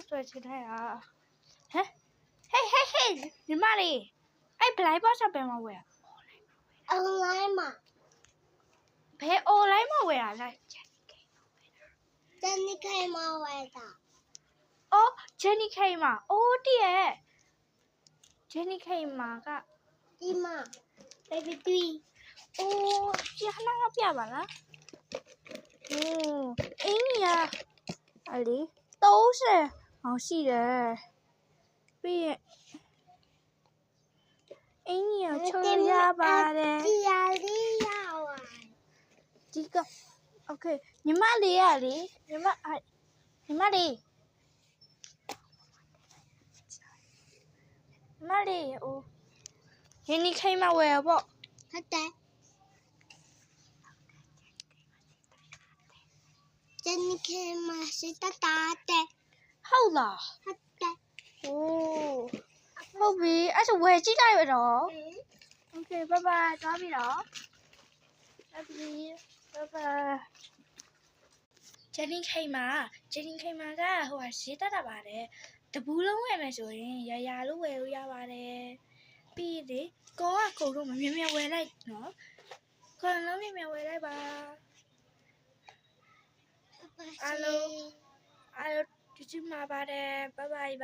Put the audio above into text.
ဆွဲချင်တဲ့ဟာဟမ်ဟေးညီမလေးအဲ့ဘလိုက်ဘော့ရှော့ဘယ်မှာဝယ်အွန်လိုင်းမှာဘယ် online မှာဝယ်တာလဲဂျန်နီခိုင်မှာဝယ်တာအော်ဂျန်နီခိုင်မှာအိုးတည့်ရဲ့ဂျန်နီခိုင်မှာကဒီမှာ baby 3အိုးပြခဏကပြပါလားโอ้အင်းကြီးอ่ะအလေ30အောင်ရှိတယ်ပြီးရင်အင်းကြီးကိုချုပ်ရပါတယ်ဒီရလေးရပါဒီကโอเคညီမလေးอ่ะလေညီမလေးအိုးရင်းနေခိုင်းမဝယ်ရပေါ့ဟုတ်တယ်ဂျန်နီခိုင်မှာစတတာတဲ့ဟုတ်လားဟုတ်တယ်โอ้ဟုတ်ပြီအဲ့ဆိုဝယ်ကြည့်လိုက်ရတော့โอเคဘိုင်ဘိုင်သွားပြီတော့ဘိုင်ဘိုင်ဂျန်နီခိုင်မာကဟိုဟာဈေးတက်တာပါတယ်တပူးလုံးဝယ်မယ်ဆိုရင်ရာလို့ဝယ်လို့ရပါတယ်ပြီးလေကောကကုန်တော့မြင်ဝယ်လိုက်နော်ခေါင်းလုံးမြင်ဝယ်လိုက်ပါအားလုံးကြည့်မှာပါတယ်ဘိုင်ဘိုင်